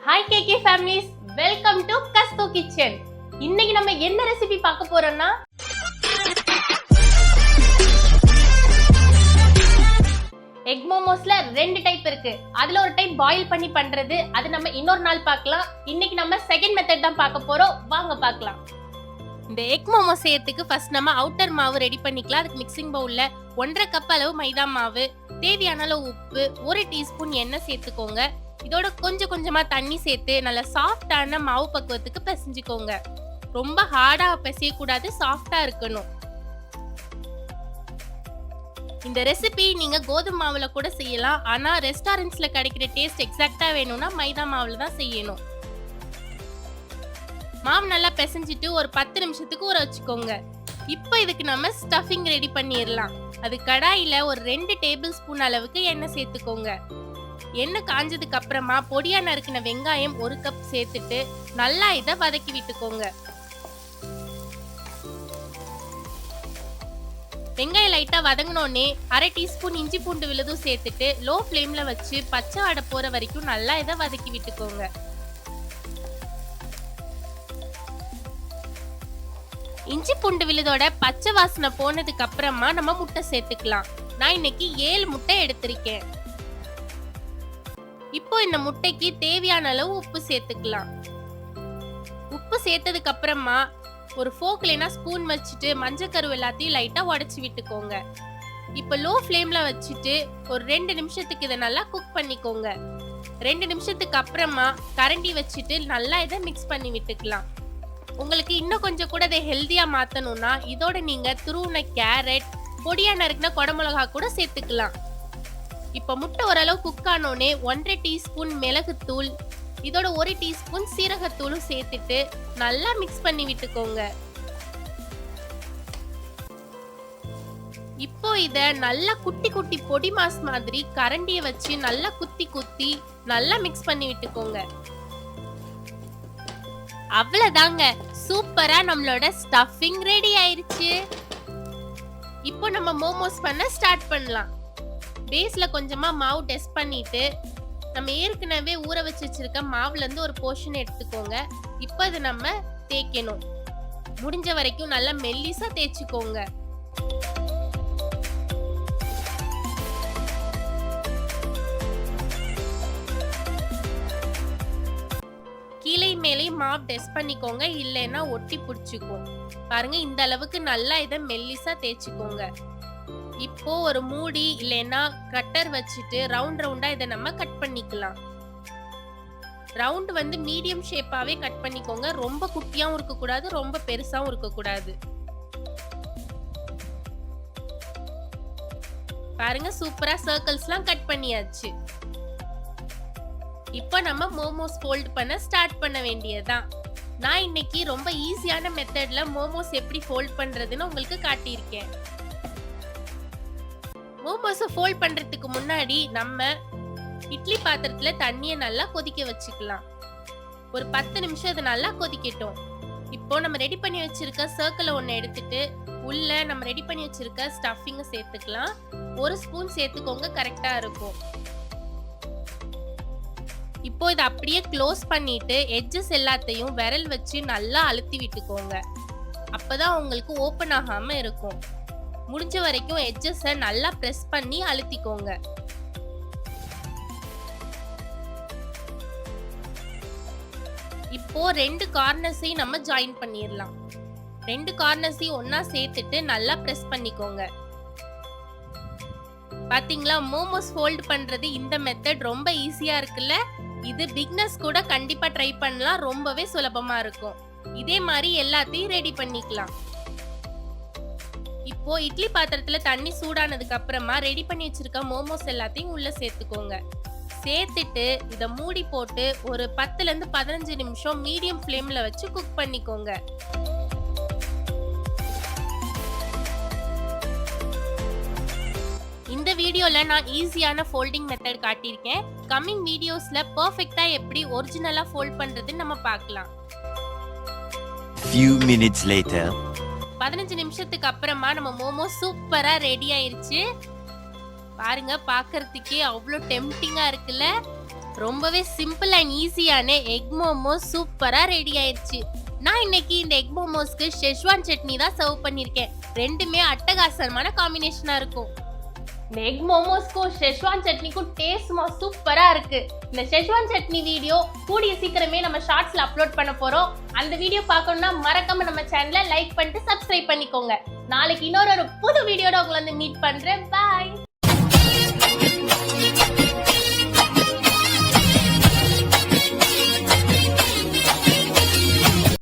Hi KK families, welcome to கஸ்தோ kitchen. இன்னைக்கு நம்ம என்ன ரெசிபி பார்க்க போறோம்னா எக் மோமோஸ்ல ரெண்டு டைப் இருக்கு. அதுல ஒரு டைப் பாயில் பண்ணி பண்றது, அது நம்ம இன்னொரு நாள் பார்க்கலாம். இன்னைக்கு நம்ம செகண்ட் மெத்தட் தான் பார்க்க போறோம். வாங்க பார்க்கலாம். இந்த எக் மோமோ செய்யறதுக்கு ஃபர்ஸ்ட் நம்ம அவுட்டர் மாவு ரெடி பண்ணிக்கலாம். அதுக்கு மிக்சிங் பவுல்ல 1.5 கப் அளவு மைதா மாவு, தேவையான அளவு உப்பு, 1 டீஸ்பூன் எண்ணெய் சேர்த்துக்கோங்க. இதோட கொஞ்சம் கொஞ்சமா தண்ணி சேர்த்து நல்ல சாஃப்டான மாவு பக்குவத்துக்கு பிசைஞ்சுக்கோங்க. ரொம்ப ஹார்டா பிசைய கூடாது, சாஃப்டா இருக்கணும். இந்த ரெசிபி நீங்க கோதுமை மாவுல கூட செய்யலாம். ஆனா ரெஸ்டாரண்ட்ஸ்ல கிடைக்கிற டேஸ்ட் எக்ஸாக்ட்டா வேணும்னா மைதா மாவுல தான் செய்யணும். மாவு நல்லா பிசைஞ்சிட்டு ஒரு 10 நிமிஷத்துக்கு ஊற வச்சுக்கோங்க. இப்போ இதுக்கு நம்ம ஸ்டஃபிங் ரெடி பண்ணிடலாம். அது கடாயில ஒரு 2 டேபிள் ஸ்பூன் அளவுக்கு எண்ணெய் சேர்த்துக்கோங்க. எண்ணெய் காஞ்சதுக்கு அப்புறமா பொடியா நறுக்கின வெங்காயம் 1 கப் சேர்த்துட்டு நல்லா இதை வதக்கி விட்டுக்கோங்க. வெங்காயம் லைட்டா வதங்கினோடனே 1/2 டீஸ்பூன் இஞ்சி பூண்டு விழுதும் சேர்த்துட்டு லோ ஃப்ளேம்ல வச்சு பச்சை வாடை போற வரைக்கும் நல்லா இதை வதக்கி விட்டுக்கோங்க. இஞ்சி பூண்டு விழுதோட பச்சை வாசனை போனதுக்கு அப்புறமா நம்ம முட்டை சேர்த்துக்கலாம். நான் இன்னைக்கு 7 முட்டை எடுத்திருக்கேன். இப்போ இந்த முட்டைக்கு தேவையான அளவு உப்பு சேர்த்துக்கலாம். உப்பு சேர்த்ததுக்கு அப்புறமா ஒரு ஃபோக்லனா ஸ்பூன் வச்சுட்டு மஞ்சள் கரு எல்லாத்தையும் லைட்டா உடைச்சு விட்டுக்கோங்க. இப்போ லோ ஃப்ளேம்ல வச்சுட்டு ஒரு 2 நிமிஷத்துக்கு இதை நல்லா குக் பண்ணிக்கோங்க. 2 நிமிஷத்துக்கு அப்புறமா கரண்டி வச்சுட்டு நல்லா இதை மிக்ஸ் பண்ணி விட்டுக்கலாம். உங்களுக்கு இன்னும் கொஞ்சம் கூட இதை ஹெல்தியா மாத்தணும்னா இதோட நீங்க துருவின கேரட், பொடியா நறுக்கின குடமிளகா கூட சேர்த்துக்கலாம். இப்போ முட்டை ஓரளவு குக் ஆனோடனே 1.5 டீஸ்பூன் மிளகுத்தூள், இதோட 1 டீஸ்பூன் சீரகத்தூளும் சேர்த்துட்டு நல்லா மிக்ஸ் பண்ணி விட்டுக்கோங்க. இப்போ இத நல்லா குட்டி குட்டி பொடி மாஸ் மாதிரி கரண்டியை வச்சு நல்லா குத்தி குத்தி நல்லா மிக்ஸ் பண்ணி விட்டுக்கோங்க. அவ்வளவுதாங்க, சூப்பரா நம்மளோட ஸ்டஃபிங் ரெடி ஆயிருச்சு. இப்போ நம்ம மோமோஸ் பண்ண ஸ்டார்ட் பண்ணலாம். பேஸ்ல கொஞ்சமா மாவு டெஸ்ட் பண்ணிட்டு நம்ம ஏற்கனவே ஊற வச்சிருக்க மாவுல இருந்து ஒரு போர்ஷன் எடுத்துக்கோங்க. இப்போ இது நம்ம தேய்க்கணும். முடிஞ்ச வரைக்கும் நல்லா மெல்லிசா தேய்ச்சிக்கோங்க. கீழே மேலே மாவு டெஸ்ட் பண்ணிக்கோங்க, இல்லைன்னா ஒட்டி பிடிச்சிக்கும். பாருங்க, இந்த அளவுக்கு நல்லா இதை மெல்லிசா தேய்ச்சிக்கோங்க. இப்போ ஒரு மூடி இல்லைன்னா கட்டர் வச்சுட்டு ரவுண்ட் ரவுண்டா இதை நம்ம கட் பண்ணிக்கலாம். ரவுண்ட் வந்து மீடியம் ஷேப்பாவே கட் பண்ணிக்கோங்க. ரொம்ப குட்டியாவும் இருக்க கூடாது, ரொம்ப பெருசாவும் இருக்க கூடாது. பாருங்க, சூப்பரா சர்க்கிள்ஸ்லாம் கட் பண்ணியாச்சு. இப்போ நம்ம மோமோஸ் ஃபோல்ட் பண்ண ஸ்டார்ட் பண்ண வேண்டியதுதான். நான் இன்னைக்கு ரொம்ப ஈஸியான மெத்தட்ல மோமோஸ் எப்படி ஃபோல்ட் பண்றதுன்னு உங்களுக்கு காட்டியிருக்கேன். மோமோஸை ஃபோல்ட் பண்றதுக்கு முன்னாடி நம்ம இட்லி பாத்திரத்துல தண்ணியை நல்லா கொதிக்க வச்சுக்கலாம். ஒரு 10 நிமிஷம் இது நல்லா கொதிக்கட்டும். இப்போ நம்ம ரெடி பண்ணி வச்சிருக்க சர்க்கிளை ஒன்று எடுத்துட்டு உள்ள நம்ம ரெடி பண்ணி வச்சிருக்க ஸ்டஃபிங்கை சேர்த்துக்கலாம். 1 ஸ்பூன் சேர்த்துக்கோங்க, கரெக்டா இருக்கும். இப்போ இதை அப்படியே க்ளோஸ் பண்ணிட்டு எட்ஜஸ் எல்லாத்தையும் விரல் வச்சு நல்லா அழுத்தி விட்டுக்கோங்க. அப்பதான் உங்களுக்கு ஓப்பன் ஆகாம இருக்கும். முடிஞ்ச வரைக்கும் எட்ஜஸை நல்லா பிரஸ் பண்ணி அழுத்திக்கோங்க. இப்போ 2 கார்னர்ஸையும் நம்ம ஜாயின் பண்ணிடலாம். 2 கார்னர்ஸையும் ஒன்னா சேர்த்துட்டு நல்லா பிரஸ் பண்ணிக்கோங்க. பாத்தீங்களா, மோமோஸ் ஃபோல்ட் பண்றது இந்த மெத்தட் ரொம்ப ஈஸியா இருக்குல்ல. இது பிகினர்ஸ் கூட கண்டிப்பா ட்ரை பண்ணலாம், ரொம்பவே சுலபமா இருக்கும். இதே மாதிரி எல்லாத்தையும் ரெடி பண்ணிக்கலாம். இப்போ இட்லி பாத்திரத்துல தண்ணி சூடானதுக்கு அப்புறமா ரெடி பண்ணி வச்சிருக்க மோமோஸ் எல்லாத்தையும் உள்ள சேர்த்துக்கோங்க. சேர்த்துட்டு இத மூடி போட்டு ஒரு 10ல இருந்து 15 நிமிஷம் மீடியம் ஃப்ளேம்ல வச்சு குக் பண்ணிக்கோங்க. இந்த வீடியோல நான் ஈஸியான ஃபோல்டிங் மெத்தட் காட்டியிருக்கேன். கம்மிங் வீடியோஸ்ல பெர்ஃபெக்ட்டா எப்படி ஒரிஜினலா ஃபோல்ட் பண்றதுன்னு நம்ம பார்க்கலாம். Few minutes later 15 நிமிஷத்துக்கு அப்புறமா நம்ம மோமோ சூப்பரா ரெடி ஆயிருச்சு. பாருங்க, பார்க்கிறதுக்கே அவ்வளோ டெம்ப்டிங்கா இருக்குல்ல. ரொம்பவே சிம்பிள் அண்ட் ஈஸியான எக் மோமோஸ் சூப்பரா ரெடி ஆயிடுச்சு. நான் இன்னைக்கு இந்த எக் மோமோஸ்க்கு ஷெஸ்வான் சட்னி தான் சர்வ் பண்ணிருக்கேன். ரெண்டுமே அட்டகாசமான காம்பினேஷனா இருக்கும். இந்த எக் மோமோஸ்க்கும் ஷெஸ்வான் சட்னிக்கும் டேஸ்ட்மா சூப்பரா இருக்கு. இந்த ஷெஸ்வான் சட்னி வீடியோ கூடிய சீக்கிரமே நம்ம ஷார்ட்ஸ்ல அப்லோட் பண்ண போறோம். அந்த வீடியோ பார்க்கணும்னா மறக்காம நம்ம சேனலை லைக் பண்ணிட்டு சப்ஸ்கிரைப் பண்ணிக்கோங்க. நாளைக்கு இன்னொரு புது வீடியோட உங்களை வந்து மீட் பண்றேன். பாய்.